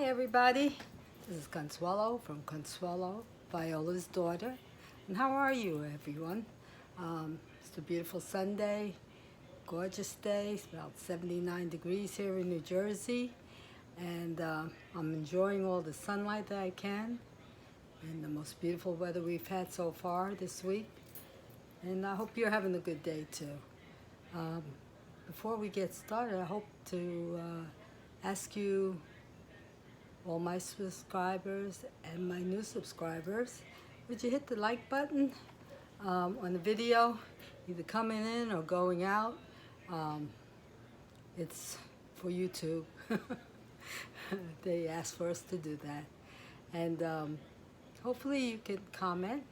everybody. This is Consuelo from Consuelo, Viola's daughter. And how are you, everyone? It's a beautiful Sunday, gorgeous day. It's about 79 degrees here in New Jersey. And I'm enjoying all the sunlight that I can and the most beautiful weather we've had so far this week. And I hope you're having a good day too. Before we get started, I hope to ask you, all my subscribers and my new subscribers, would you hit the like button on the video, either coming in or going out? It's for YouTube. They asked for us to do that. And hopefully you can comment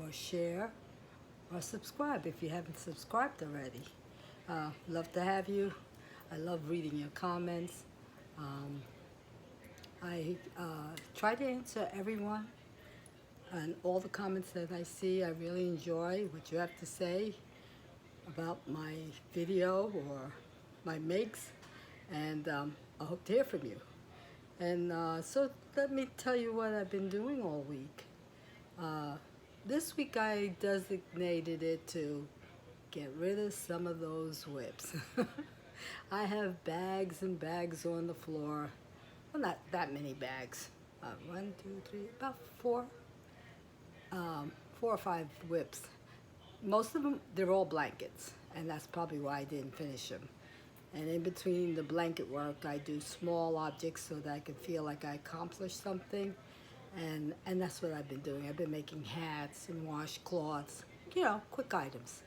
or share or subscribe if you haven't subscribed already. Love to have you. I love reading your comments. I try to answer everyone and all the comments that I see. I really enjoy what you have to say about my video or my makes, and I hope to hear from you. And so let me tell you what I've been doing all week. This week I designated it to get rid of some of those whips. I have bags and bags on the floor. Well, not that many bags. 1, 2, 3, about four or five whips. Most of them, they're all blankets, and that's probably why I didn't finish them. And in between the blanket work, I do small objects so that I can feel like I accomplished something. And that's what I've been doing. I've been making hats and washcloths, you know, quick items.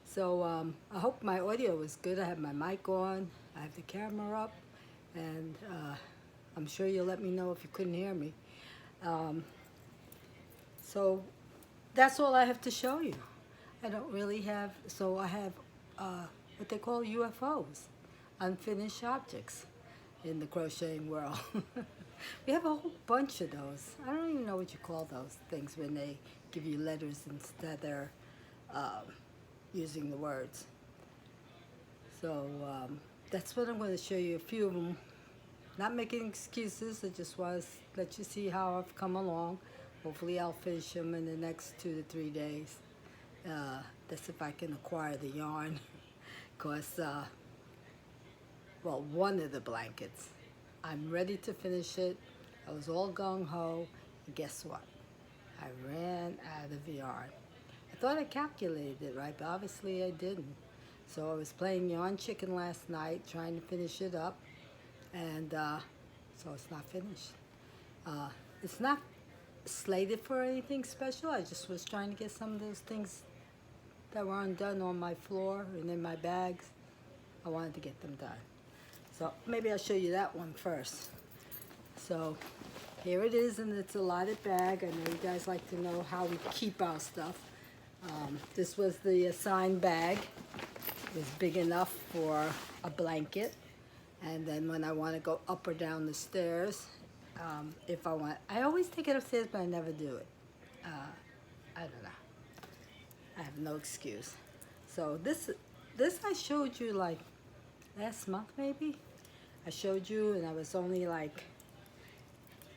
So I hope my audio was good. I have my mic on, I have the camera up, and I'm sure you'll let me know if you couldn't hear me. So that's all I have to show you. I don't really have, so I have what they call UFOs, unfinished objects in the crocheting world. We have a whole bunch of those. I don't even know what you call those things when they give you letters instead they're using the words. So that's what I'm going to show you, a few of them. Not making excuses, I just want to let you see how I've come along. Hopefully I'll finish them in the next 2 to 3 days. That's if I can acquire the yarn. Because, well, one of the blankets, I'm ready to finish it. I was all gung-ho, and guess what? I ran out of yarn. I thought I calculated it right, but obviously I didn't. So I was playing Yarn Chicken last night, trying to finish it up. And so it's not finished. It's not slated for anything special. I just was trying to get some of those things that were undone on my floor and in my bags. I wanted to get them done. So maybe I'll show you that one first. So here it is, and it's a loaded bag. I know you guys like to know how we keep our stuff. This was the assigned bag. It was big enough for a blanket. And then when I want to go up or down the stairs, if I want, I always take it upstairs, but I never do it. I don't know. I have no excuse. So this I showed you like last month maybe. I showed you, and I was only like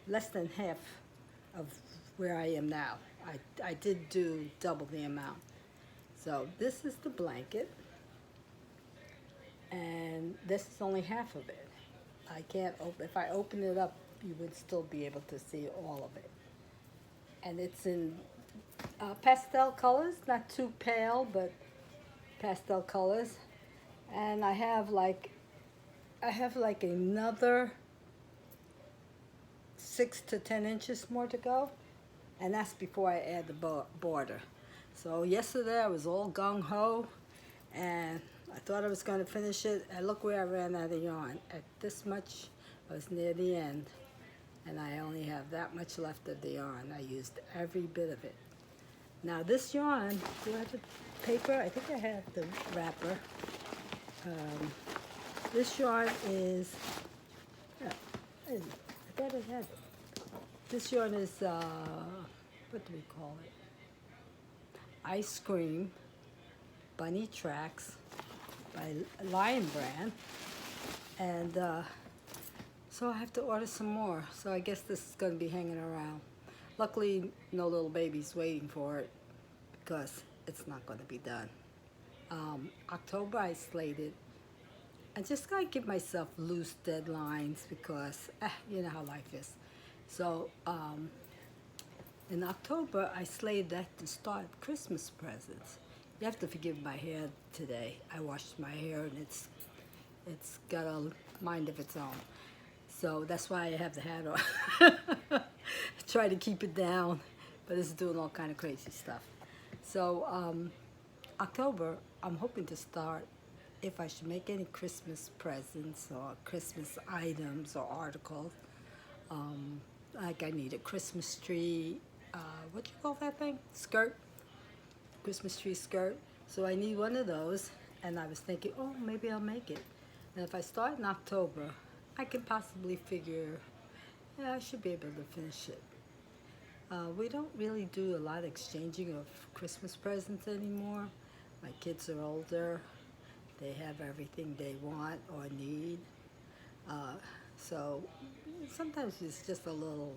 less than half of where I am now. I did do double the amount. So this is the blanket. And this is only half of it. I can't open, if I open it up, you would still be able to see all of it. And it's in pastel colors, not too pale, but pastel colors. And I have like another 6 to 10 inches more to go. And that's before I add the border. So yesterday I was all gung-ho, and I thought I was going to finish it, and look where I ran out of yarn. At this much, I was near the end, and I only have that much left of the yarn. I used every bit of it. Now this yarn, do I have the paper? I think I have the wrapper. This yarn is, I thought I had it. This yarn is, what do we call it? Ice Cream Bunny Tracks by Lion Brand. And so So I have to order some more. So I guess this is going to be hanging around. Luckily, no little baby's waiting for it because it's not going to be done. October I slated. I just got to give myself loose deadlines because you know how life is. So in October I slated that to start Christmas presents. You have to forgive my hair today. I washed my hair and it's got a mind of its own. So that's why I have the hat on. Try to keep it down, but it's doing all kind of crazy stuff. So October, I'm hoping to start if I should make any Christmas presents or Christmas items or articles. Like I need a Christmas tree, what you call that thing? Skirt, Christmas tree skirt. So I need one of those, and I was thinking, oh, maybe I'll make it. And if I start in October, I can possibly figure, yeah, I should be able to finish it. We don't really do a lot of exchanging of Christmas presents anymore. My kids are older. They have everything they want or need. So sometimes it's just a little,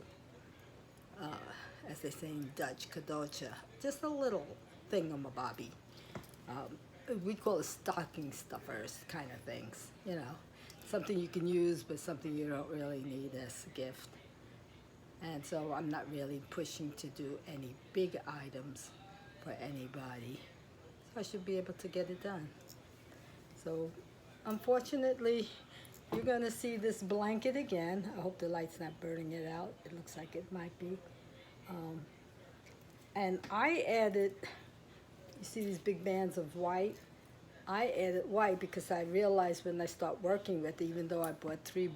as they say in Dutch, cadeautje, just a little thingamabobby. We call it stocking stuffers kind of things, you know. Something you can use, but something you don't really need as a gift. And so I'm not really pushing to do any big items for anybody. So I should be able to get it done. So unfortunately, you're gonna see this blanket again. I hope the light's not burning it out. It looks like it might be. And I added, you see these big bands of white? I added white because I realized when I start working with it, even though I bought three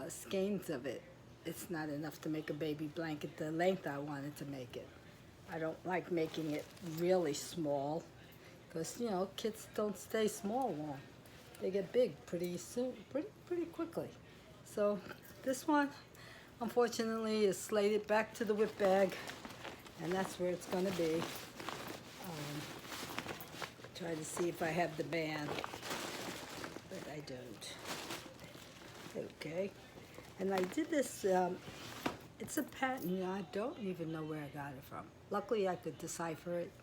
skeins of it, it's not enough to make a baby blanket the length I wanted to make it. I don't like making it really small because, you know, kids don't stay small long. They get big pretty soon, pretty quickly. So this one, unfortunately, is slated back to the whip bag, and that's where it's going to be. Try to see if I have the band, but I don't. Okay, and I did this, it's a pattern, I don't even know where I got it from. Luckily I could decipher it.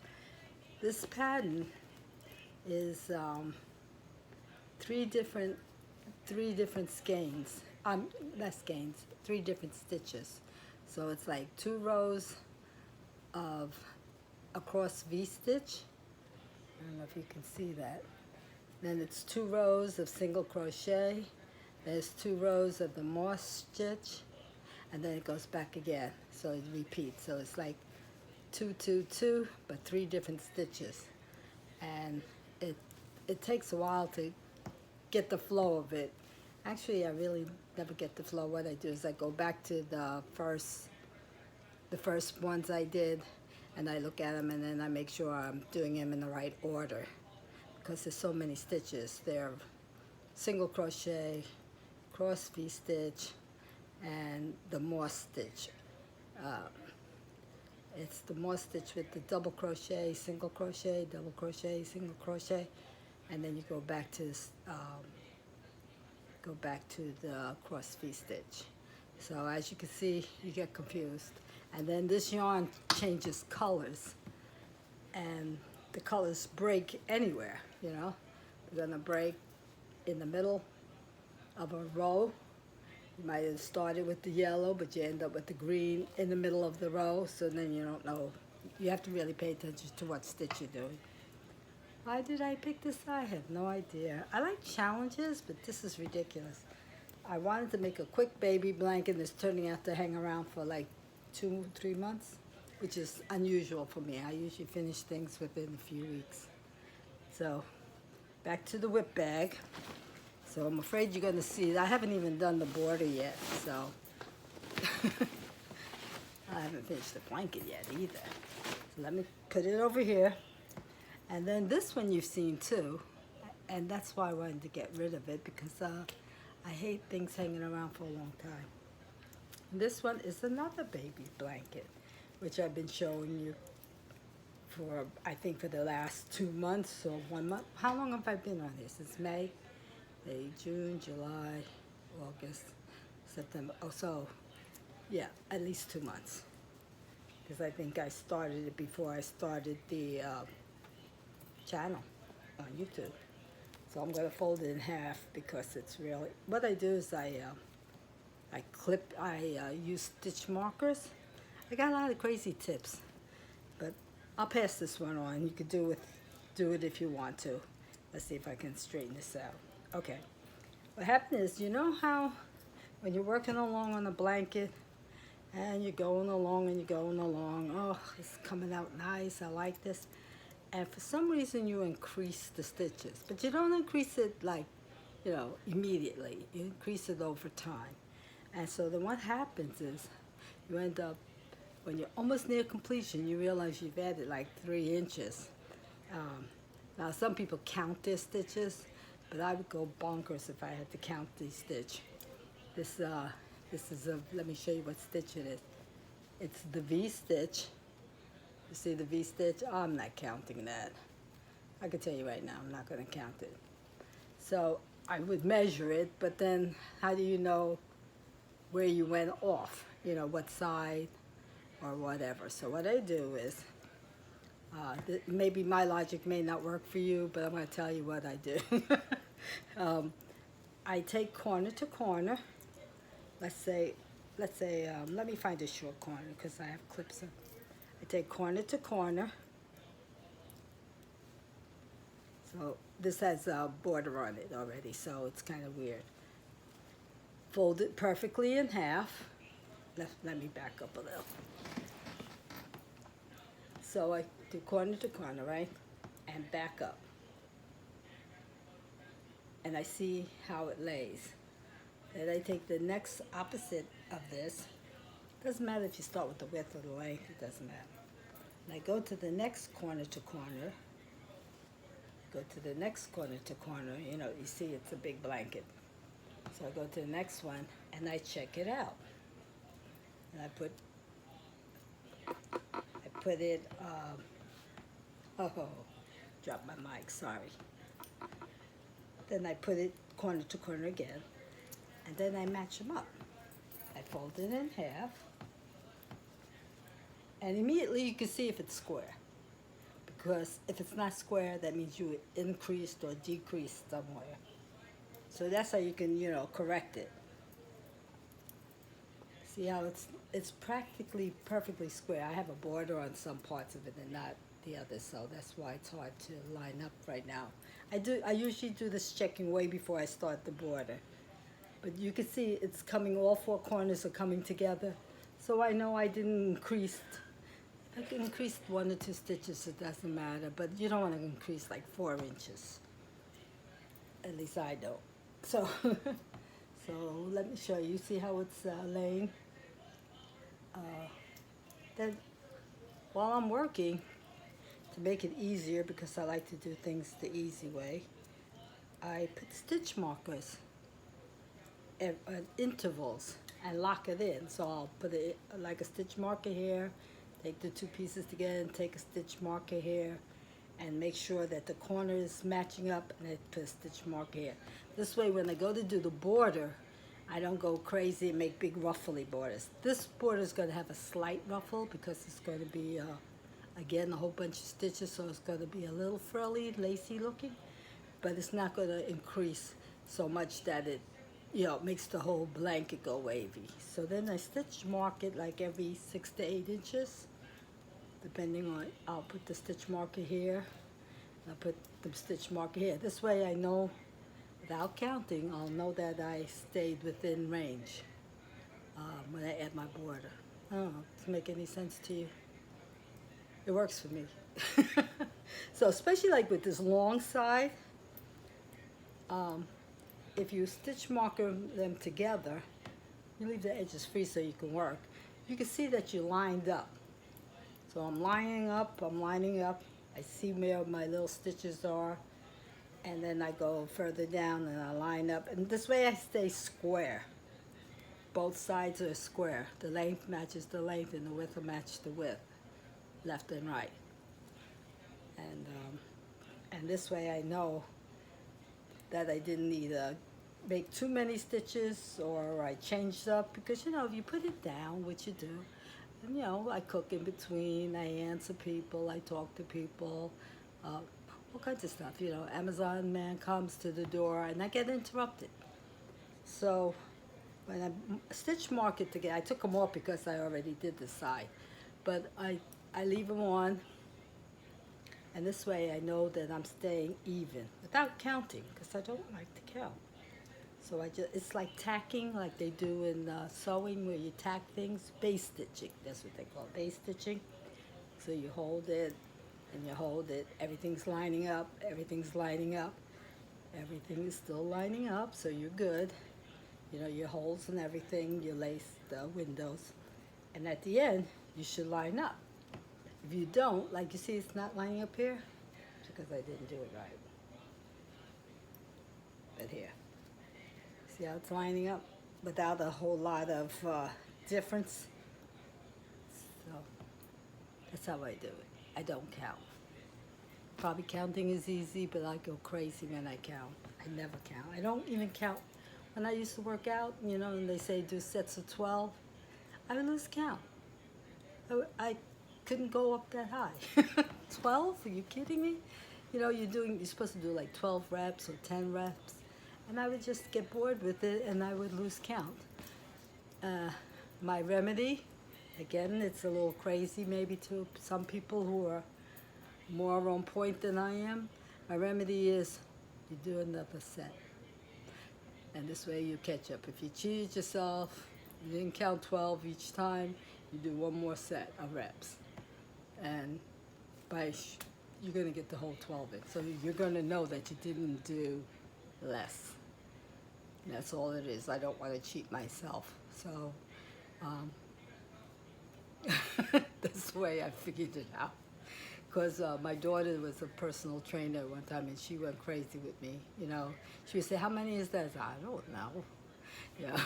This pattern is three different skeins, not skeins, 3 different stitches. So it's like 2 rows of a cross V-stitch. I don't know if you can see that. Then it's 2 rows of single crochet. There's 2 rows of the moss stitch, and then it goes back again. So it repeats. So it's like 2, 2, 2, but 3 different stitches. And it takes a while to get the flow of it. Actually, I really never get the flow. What I do is I go back to the first ones I did, and I look at them, and then I make sure I'm doing them in the right order because there's so many stitches. They're single crochet, cross V-stitch, and the moss stitch. It's the moss stitch with the double crochet, single crochet, double crochet, single crochet, and then you go back to the cross V-stitch. So as you can see, you get confused. And then this yarn changes colors, and the colors break anywhere, you know. They're gonna break in the middle of a row. You might have started with the yellow, but you end up with the green in the middle of the row, so then you don't know. You have to really pay attention to what stitch you're doing. Why did I pick this? I have no idea. I like challenges, but this is ridiculous. I wanted to make a quick baby blanket, and it's turning out to hang around for like 2-3 months, which is unusual for me. I usually finish things within a few weeks. So back to the whip bag. So I'm afraid you're going to see, I haven't even done the border yet, so I haven't finished the blanket yet either. So let me put it over here. And then this one you've seen too, and that's why I wanted to get rid of it, because I hate things hanging around for a long time. This one is another baby blanket, which I've been showing you for, I think, for the last 2 months or 1 month. How long have I been on this? Since May. May, June, July, August, September. Oh, so yeah, at least 2 months. Because I think I started it before I started the channel on YouTube. So I'm going to fold it in half because it's really, what I do is I use stitch markers. I got a lot of crazy tips, but I'll pass this one on. You could do it if you want to. Let's see if I can straighten this out. Okay. What happened is, you know how when you're working along on a blanket and you're going along and you're going along, oh, it's coming out nice, I like this. And for some reason you increase the stitches, but you don't increase it like, immediately. You increase it over time. And so then what happens is you end up, when you're almost near completion, you realize you've added like 3 inches. Now some people count their stitches, but I would go bonkers if I had to count these stitch. This is let me show you what stitch it is. It's the V stitch. You see the V stitch? Oh, I'm not counting that. I can tell you right now, I'm not going to count it. So I would measure it, but then how do you know where you went off? What side or whatever. So what I do is, maybe my logic may not work for you, but I'm going to tell you what I do. I take corner to corner. Let's say, let me find a short corner because I have clips in. I take corner to corner. So this has a border on it already, so it's kind of weird. Fold it perfectly in half. Let me back up a little. So I do corner to corner, right? And back up. And I see how it lays. Then I take the next opposite of this. Doesn't matter if you start with the width or the length, it doesn't matter. And I go to the next corner to corner. Go to the next corner to corner. You see it's a big blanket. So I go to the next one and I check it out. And I put it, dropped my mic, sorry. Then I put it corner to corner again, and then I match them up. I fold it in half, and immediately you can see if it's square. Because if it's not square, that means you increased or decreased somewhere. So that's how you can, correct it. See how it's practically perfectly square. I have a border on some parts of it and not the others, so that's why it's hard to line up right now. I usually do this checking way before I start the border. But you can see it's coming, all 4 corners are coming together. So I know I didn't increase. I can increase 1 or 2 stitches, it doesn't matter, but you don't want to increase like 4 inches. At least I don't. So, so let me show you. See how it's laying? Then while I'm working, to make it easier, because I like to do things the easy way, I put stitch markers at intervals and lock it in. So I'll put it like a stitch marker here, take the 2 pieces together and take a stitch marker here, and make sure that the corner is matching up, and I put a stitch marker here. This way when I go to do the border, I don't go crazy and make big ruffly borders. This border is going to have a slight ruffle because it's going to be, again, a whole bunch of stitches, so it's going to be a little frilly, lacy looking, but it's not going to increase so much that it, makes the whole blanket go wavy. So then I stitch mark it like every 6 to 8 inches, depending on, I'll put the stitch marker here, I'll put the stitch marker here. This way I know, without counting, I'll know that I stayed within range when I add my border. I don't know, does it make any sense to you? It works for me. So especially like with this long side, if you stitch marker them together, you leave the edges free so you can work. You can see that you lined up. So I'm lining up, I see where my little stitches are, and then I go further down and I line up. And this way I stay square. Both sides are square. The length matches the length and the width will match the width, left and right. And this way I know that I didn't either make too many stitches or I changed up, because you know, if you put it down, which you do, and you know, I cook in between, I answer people, I talk to people, all kinds of stuff. You know, Amazon man comes to the door and I get interrupted. So when I stitch mark it together, I took them off because I already did the side, but I leave them on, and this way I know that I'm staying even without counting, because I don't like to count. So it's like tacking, like they do in sewing, where you tack things, base stitching, that's what they call it, base stitching. So you hold it and you hold it, everything's lining up, everything's lining up, everything is still lining up, so you're good. You know, your holes and everything, you lace the windows, and at the end, you should line up. If you don't, like you see it's not lining up here, it's because I didn't do it right. But here, see how it's lining up without a whole lot of difference? So that's how I do it. I don't count. Probably counting is easy, but I go crazy when I count. I never count. I don't even count. When I used to work out, you know, and they say do sets of 12, I would lose count. I couldn't go up that high. 12? Are you kidding me? You know, you're supposed to do like 12 reps or 10 reps. And I would just get bored with it and I would lose count. My remedy, again, it's a little crazy maybe to some people who are more on point than I am. My remedy is you do another set. And this way you catch up. If you cheated yourself, you didn't count 12 each time, you do one more set of reps. And you're gonna get the whole 12 in. So you're gonna know that you didn't do less. And that's all it is. I don't wanna cheat myself. So that's the way I figured it out. Because my daughter was a personal trainer one time, and she went crazy with me. You know, she would say, "How many is that?" I said, "I don't know." Yeah,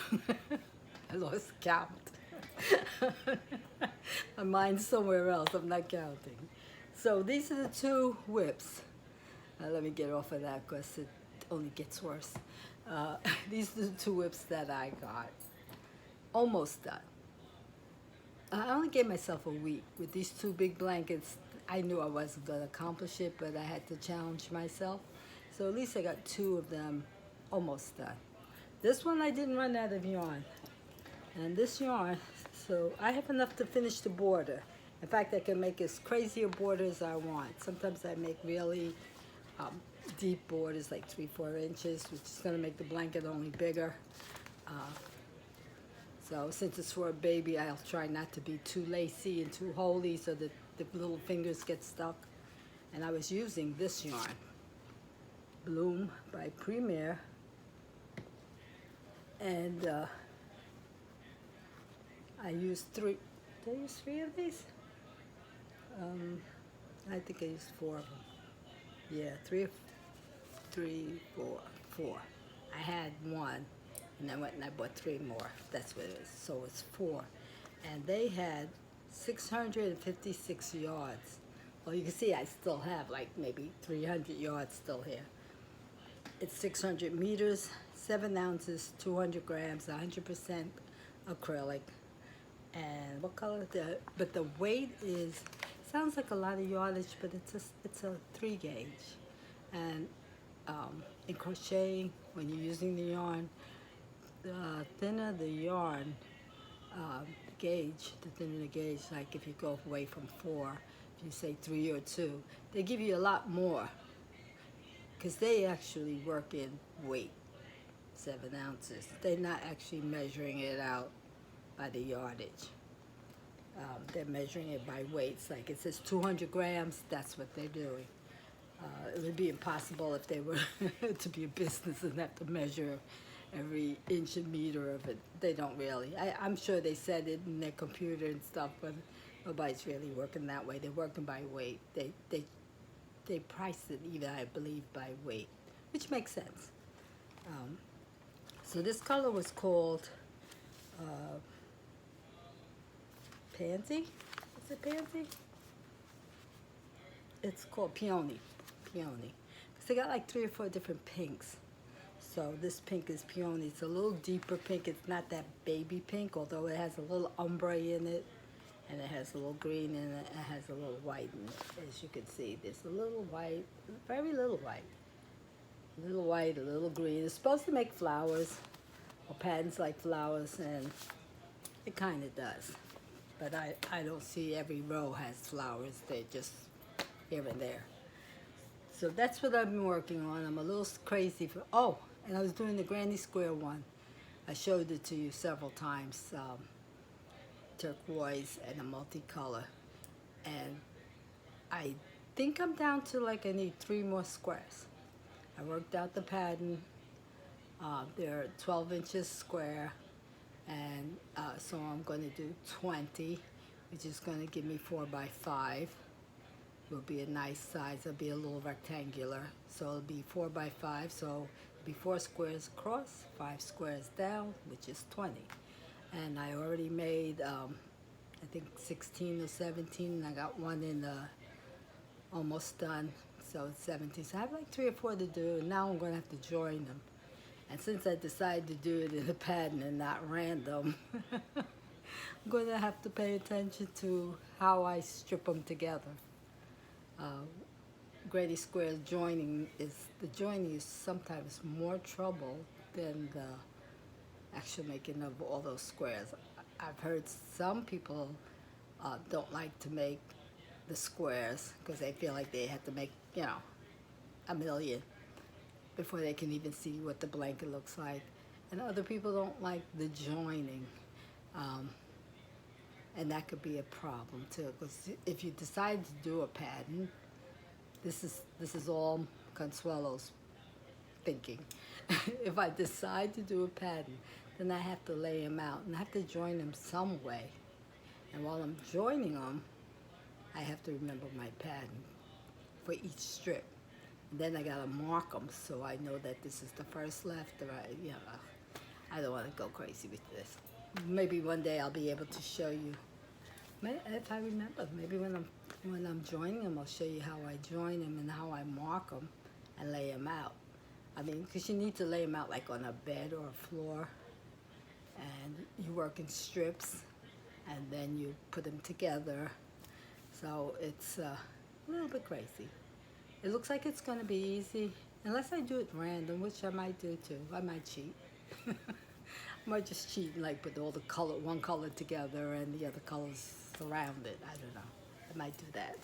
I lost count. My mind's somewhere else. I'm not counting. So these are the two whips. Let me get off of that because it only gets worse. These are the two whips that I got. Almost done. I only gave myself a week with these two big blankets. I knew I wasn't going to accomplish it, but I had to challenge myself. So at least I got two of them almost done. This one I didn't run out of yarn. And this yarn, so I have enough to finish the border. In fact, I can make as crazy a border as I want. Sometimes I make really deep borders, like 3-4 inches, which is going to make the blanket only bigger. So since it's for a baby, I'll try not to be too lacy and too holey so that the little fingers get stuck. And I was using this yarn, Bloom by Premier. And I used 3, did I use 3 of these? I think I used 4 of them. Yeah, 3, 4. I had 1. And I went and I bought 3 more. That's what it is. So it's 4. And they had 656 yards. Well, you can see I still have like maybe 300 yards still here. It's 600 meters, 7 ounces, 200 grams, 100% acrylic. And what color? But the weight is, sounds like a lot of yardage, but it's a 3 gauge. And in crocheting, when you're using the yarn, the thinner the yarn gauge, the thinner the gauge, like if you go away from 4, if you say 3 or 2, they give you a lot more because they actually work in weight, 7 ounces. They're not actually measuring it out by the yardage. They're measuring it by weights. Like it says 200 grams, that's what they're doing. It would be impossible if they were to be a business and have to measure every inch and meter of it. They don't really. I'm sure they said it in their computer and stuff, but nobody's really working that way. They're working by weight. They price it even, I believe, by weight, which makes sense. So this color was called Pansy. Is it Pansy? It's called Peony. Peony. Because they got like 3 or 4 different pinks. So this pink is peony. It's a little deeper pink. It's not that baby pink, although it has a little ombre in it. And it has a little green in it. It has a little white in it. As you can see, there's a little white, very little white. A little white, a little green. It's supposed to make flowers, or patterns like flowers, and it kind of does. But I don't see every row has flowers. They're just here and there. So that's what I've been working on. I'm a little crazy for, oh, and I was doing the granny square one. I showed it to you several times. Turquoise and a multicolor, and I think I'm down to like I need 3 more squares. I worked out the pattern. They're 12 inches square, and so I'm going to do 20, which is going to give me 4 by 5. Will be a nice size. It'll be a little rectangular, so it'll be 4 by 5. So it'll be 4 squares across, 5 squares down, which is 20. And I already made, I think 16 or 17. I got one in the almost done, so it's 17. So I have like 3 or 4 to do, and now I'm going to have to join them. And since I decided to do it in a pattern and not random, I'm going to have to pay attention to how I strip them together. Granny square joining is sometimes more trouble than the actual making of all those squares. I've heard some people don't like to make the squares because they feel like they have to make, you know, a million before they can even see what the blanket looks like. And other people don't like the joining. And that could be a problem too, because if you decide to do a pattern, this is all Consuelo's thinking. If I decide to do a pattern, then I have to lay them out, and I have to join them some way. And while I'm joining them, I have to remember my pattern for each strip. And then I gotta mark them so I know that this is the first left, or I don't want to go crazy with this. Maybe one day I'll be able to show you. If I remember, maybe when I'm joining them, I'll show you how I join them and how I mark them and lay them out. I mean, because you need to lay them out like on a bed or a floor, and you work in strips, and then you put them together. So it's a little bit crazy. It looks like it's going to be easy, unless I do it random, which I might do too. I might cheat. I might just cheat and like put all the one color together and the other colors around it. I don't know. I might do that.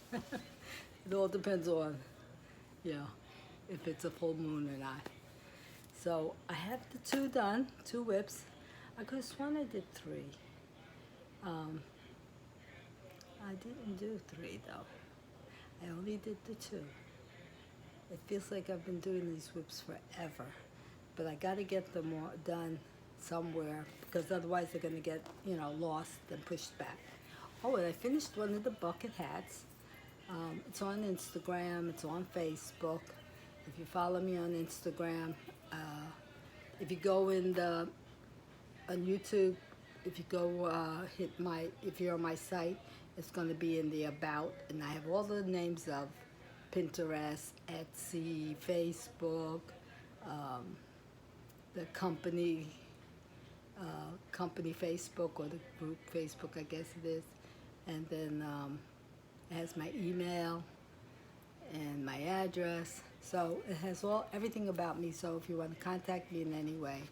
It all depends on, you know, if it's a full moon or not. So I have the 2 done, 2 whips. I could have sworn I did 3. I didn't do 3 though. I only did the 2. It feels like I've been doing these whips forever, but I got to get them all done somewhere, because otherwise they're going to get, you know, lost and pushed back. Oh, and I finished one of the bucket hats. It's on Instagram, it's on Facebook. If you follow me on Instagram, if you go on YouTube, if you go if you're on my site, it's going to be in the About, and I have all the names of Pinterest, Etsy, Facebook, the company Facebook, or the group Facebook, I guess it is. And then it has my email and my address. So it has everything about me. So if you want to contact me in any way,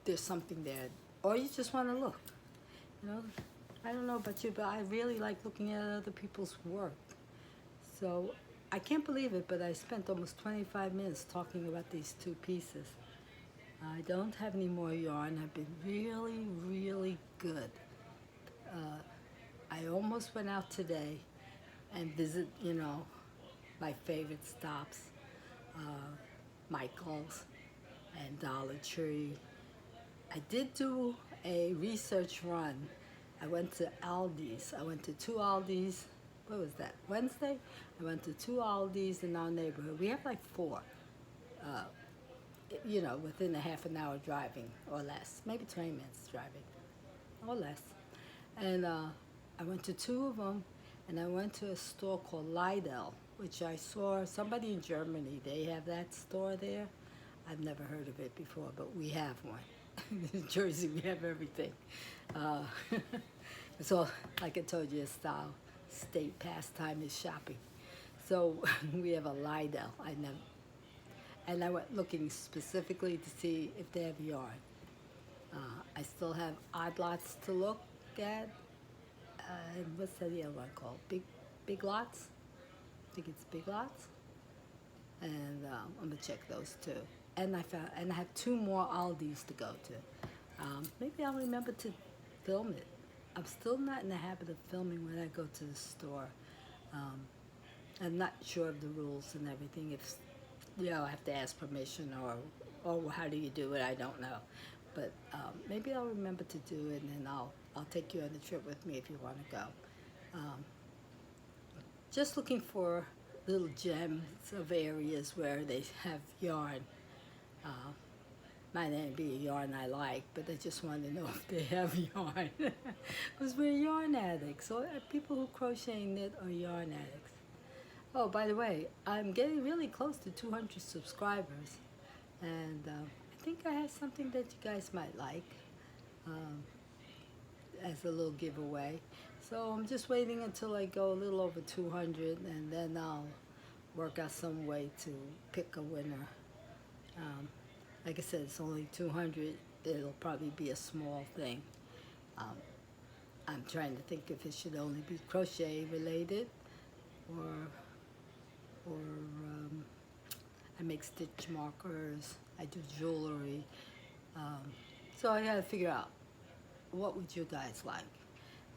there's something there. Or you just want to look. You know, I don't know about you, but I really like looking at other people's work. So I can't believe it, but I spent almost 25 minutes talking about these 2 pieces. I don't have any more yarn. I've been really, really good. I almost went out today and visit, you know, my favorite stops, Michael's and Dollar Tree. I did do a research run. I went to Aldi's. I went to 2 Aldi's. What was that, Wednesday? I went to 2 Aldi's in our neighborhood. We have like 4, you know, within a half an hour driving or less, maybe 20 minutes driving or less. And I went to 2 of them, and I went to a store called Lidl, which I saw somebody in Germany. They have that store there. I've never heard of it before, but we have one. In New Jersey, we have everything. Uh, so, like I told you, a style state pastime is shopping. So we have a Lidl. And I went looking specifically to see if they have yarn. I still have odd lots to look at. And what's the other one called? Big lots. I think it's big lots. And I'm gonna check those too. And I have two more Aldi's to go to. Maybe I'll remember to film it. I'm still not in the habit of filming when I go to the store. I'm not sure of the rules and everything. If I have to ask permission or how do you do it? I don't know. But maybe I'll remember to do it, and then I'll take you on the trip with me if you want to go. Just looking for little gems of areas where they have yarn. Might not be a yarn I like, but I just want to know if they have yarn. Because we're yarn addicts. So people who crochet and knit are yarn addicts. Oh, by the way, I'm getting really close to 200 subscribers. And I think I have something that you guys might like as a little giveaway. So I'm just waiting until I go a little over 200, and then I'll work out some way to pick a winner. Like I said, it's only 200. It'll probably be a small thing. I'm trying to think if it should only be crochet related, or I make stitch markers. I do jewelry. So I gotta figure out what would you guys like.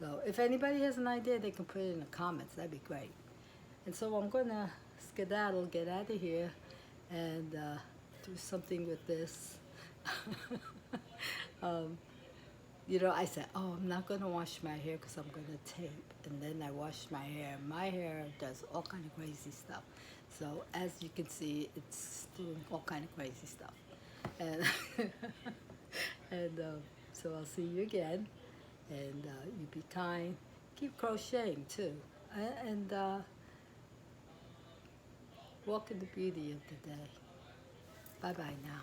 So if anybody has an idea, they can put it in the comments. That'd be great. And so I'm gonna skedaddle, get out of here, and do something with this. I said, oh, I'm not gonna wash my hair because I'm gonna tape. And then I washed my hair. My hair does all kind of crazy stuff. So as you can see, it's doing all kind of crazy stuff. And so I'll see you again. And you be kind. Keep crocheting too. And walk in the beauty of the day. Bye-bye now.